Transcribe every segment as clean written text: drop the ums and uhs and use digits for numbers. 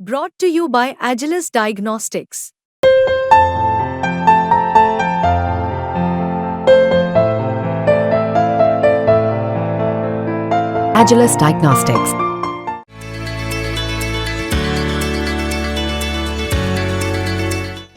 Brought to you by Agilus Diagnostics. Agilus Diagnostics.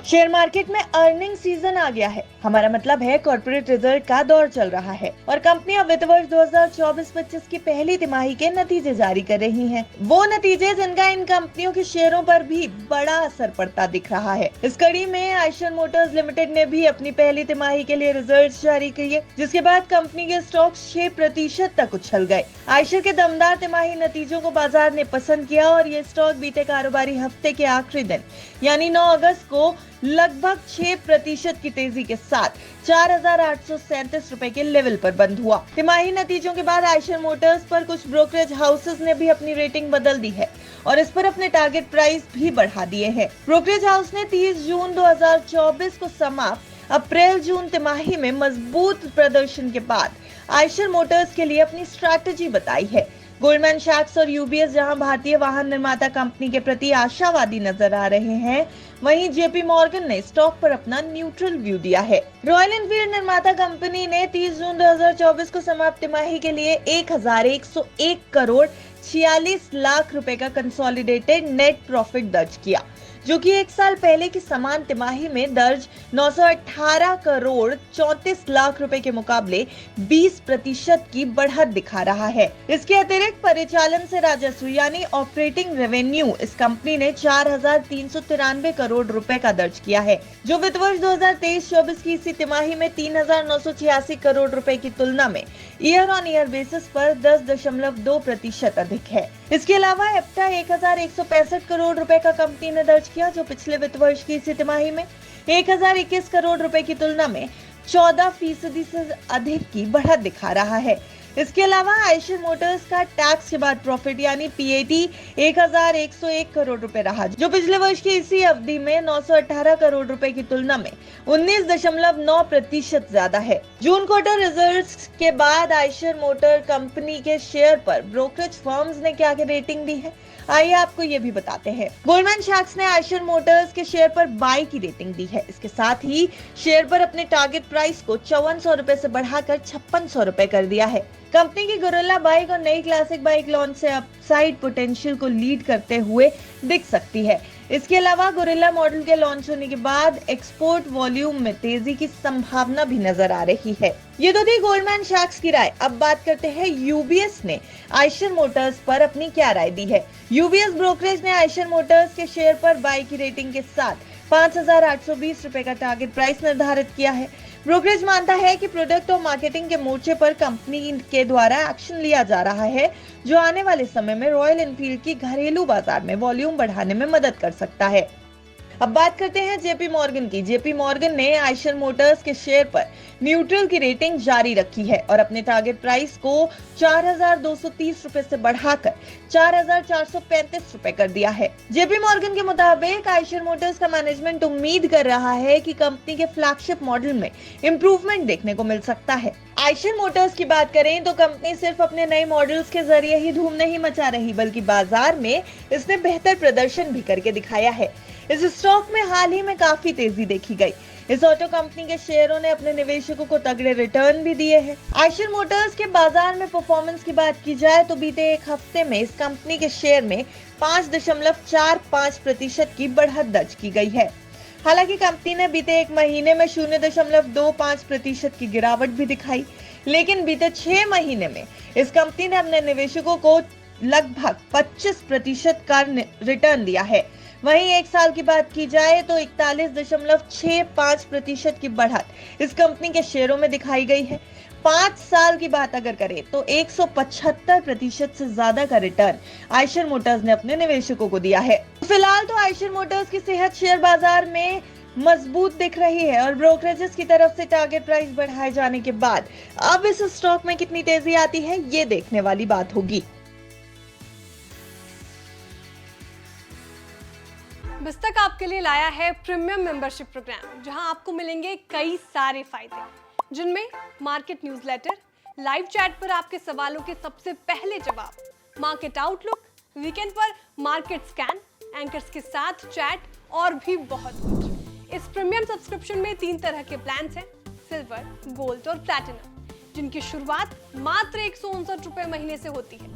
Share market में earning season आ गया है। हमारा मतलब है कॉर्पोरेट रिजल्ट का दौर चल रहा है और कंपनियां वित्त वर्ष 2024-25 की पहली तिमाही के नतीजे जारी कर रही हैं। वो नतीजे जिनका इन कंपनियों के शेयरों पर भी बड़ा असर पड़ता दिख रहा है। इस कड़ी में आयशर मोटर्स लिमिटेड ने भी अपनी पहली तिमाही के लिए रिजल्ट जारी किए, जिसके बाद कंपनी के स्टॉक 6% तक उछल गए। आयशर के दमदार तिमाही नतीजों को बाजार ने पसंद किया और ये स्टॉक बीते कारोबारी हफ्ते के आखिरी दिन यानी 9 अगस्त को लगभग 6% की तेजी के साथ 4,837 रुपए के लेवल पर बंद हुआ। तिमाही नतीजों के बाद आयशर मोटर्स पर कुछ ब्रोकरेज हाउसेस ने भी अपनी रेटिंग बदल दी है और इस पर अपने टारगेट प्राइस भी बढ़ा दिए हैं। ब्रोकरेज हाउस ने 30 जून 2024 को समाप्त अप्रैल-जून तिमाही में मजबूत प्रदर्शन के बाद आयशर मोटर्स के लिए अपनी स्ट्रैटेजी बताई है। गोल्डमैन सैक्स और यूबीएस जहां भारतीय वाहन निर्माता कंपनी के प्रति आशावादी नजर आ रहे हैं, वहीं जेपी मॉर्गन ने स्टॉक पर अपना न्यूट्रल व्यू दिया है। रॉयल एनफील्ड निर्माता कंपनी ने 30 जून 2024 को समाप्त तिमाही के लिए 1,101 करोड़ 46 लाख रुपए का कंसोलिडेटेड नेट प्रॉफिट दर्ज किया, जो कि एक साल पहले की समान तिमाही में दर्ज 918 करोड़ 34 लाख रुपए के मुकाबले 20% की बढ़त दिखा रहा है। इसके अतिरिक्त परिचालन से राजस्व यानी ऑपरेटिंग रेवेन्यू इस कंपनी ने 4,393 करोड़ रुपए का दर्ज किया है, जो वित्त वर्ष 2023-24 की इसी तिमाही में 3,986 करोड़ रुपए की तुलना में ईयर ऑन ईयर बेसिस पर 10.2% अधिक है। इसके अलावा एप्टा 1,165 करोड़ रुपए का कंपनी ने दर्ज किया, जो पिछले वित्त वर्ष की इसी तिमाही में 1,021 करोड़ रुपए की तुलना में 14% से अधिक की बढ़त दिखा रहा है। इसके अलावा आयशर मोटर्स का टैक्स के बाद प्रॉफिट यानी पीएटी 1,101 करोड़ रुपए रहा, जो पिछले वर्ष की इसी अवधि में 918 करोड़ रुपए की तुलना में 19.9% ज्यादा है। जून क्वार्टर रिजल्ट्स के बाद आयशर मोटर कंपनी के शेयर पर ब्रोकरेज फर्म्स ने क्या रेटिंग दी है, आइए आपको ये भी बताते हैं। गोल्डमैन सैक्स ने आयशर मोटर्स के शेयर पर बाय की रेटिंग दी है। इसके साथ ही शेयर पर अपने टारगेट प्राइस को 5400 रुपए से बढ़ाकर 5600 रुपए कर दिया है। कंपनी की गोरिल्ला बाइक और नई क्लासिक बाइक लॉन्च से अपसाइड पोटेंशियल को लीड करते हुए दिख सकती है। इसके अलावा गोरिल्ला मॉडल के लॉन्च होने के बाद एक्सपोर्ट वॉल्यूम में तेजी की संभावना भी नजर आ रही है। ये तो थी गोल्डमैन सैक्स की राय। अब बात करते हैं यूबीएस ने आयशर मोटर्स पर अपनी क्या राय दी है। यूबीएस ब्रोकरेज ने आयशर मोटर्स के शेयर पर बाय की रेटिंग के साथ 5,820 रुपए का टारगेट प्राइस निर्धारित किया है। ब्रोकरेज मानता है कि प्रोडक्ट और मार्केटिंग के मोर्चे पर कंपनी के द्वारा एक्शन लिया जा रहा है, जो आने वाले समय में रॉयल एनफील्ड की घरेलू बाजार में वॉल्यूम बढ़ाने में मदद कर सकता है। अब बात करते हैं जेपी मॉर्गन की। जेपी मॉर्गन ने आयशर मोटर्स के शेयर पर न्यूट्रल की रेटिंग जारी रखी है और अपने टारगेट प्राइस को 4,230 रुपए से बढ़ाकर 4,435 रुपए कर दिया है। जेपी मॉर्गन के मुताबिक आयशर मोटर्स का मैनेजमेंट उम्मीद कर रहा है कि कंपनी के फ्लैगशिप मॉडल में इंप्रूवमेंट देखने को मिल सकता है। आयशर मोटर्स की बात करें तो कंपनी सिर्फ अपने नए मॉडल्स के जरिए ही धूम नहीं मचा रही, बल्कि बाजार में इसने बेहतर प्रदर्शन भी करके दिखाया है। इस स्टॉक में हाल ही में काफी तेजी देखी गई। इस ऑटो कंपनी के शेयरों ने अपने निवेशकों को तगड़े रिटर्न भी दिए हैं। आयशर मोटर्स के बाजार में परफॉर्मेंस की बात की जाए तो बीते एक हफ्ते में इस कंपनी के शेयर में 5.45% की बढ़त दर्ज की गई है। हालांकि कंपनी ने बीते एक महीने में 0.25% की गिरावट भी दिखाई, लेकिन बीते 6 महीने में इस कंपनी ने अपने निवेशकों को लगभग 25% का रिटर्न दिया है। वहीं एक साल की बात की जाए तो 41.65% की बढ़त इस कंपनी के शेयरों में दिखाई गई है। 5 साल की बात अगर करें तो 175% से ज्यादा का रिटर्न आयशर मोटर्स ने अपने निवेशकों को दिया है। फिलहाल तो आयशर मोटर्स की सेहत शेयर बाजार में मजबूत दिख रही है और ब्रोकरेजेस की तरफ से टारगेट प्राइस बढ़ाए जाने के बाद अब इस स्टॉक में कितनी तेजी आती है, ये देखने वाली बात होगी। बिस्तक आपके लिए लाया है प्रीमियम मेंबरशिप प्रोग्राम, जहां आपको मिलेंगे कई सारे फायदे, जिनमें मार्केट न्यूज़लेटर, लाइव चैट पर आपके सवालों के सबसे पहले जवाब, मार्केट आउटलुक, वीकेंड पर मार्केट स्कैन, एंकर्स के साथ चैट और भी बहुत कुछ। इस प्रीमियम सब्सक्रिप्शन में 3 तरह के प्लान्स हैं, सिल्वर, गोल्ड और प्लैटिनम, जिनकी शुरुआत मात्र 159 रुपए महीने से होती है।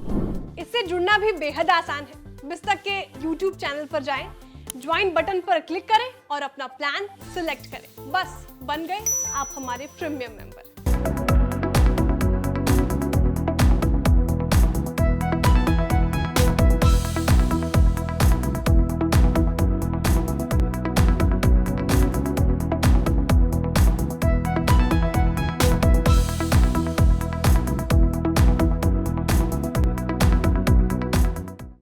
इससे जुड़ना भी बेहद आसान है। बिस्तक के YouTube चैनल पर जाएं, ज्वाइन बटन पर क्लिक करें और अपना प्लान सिलेक्ट करें। बस बन गए आप हमारे प्रीमियम मेंबर।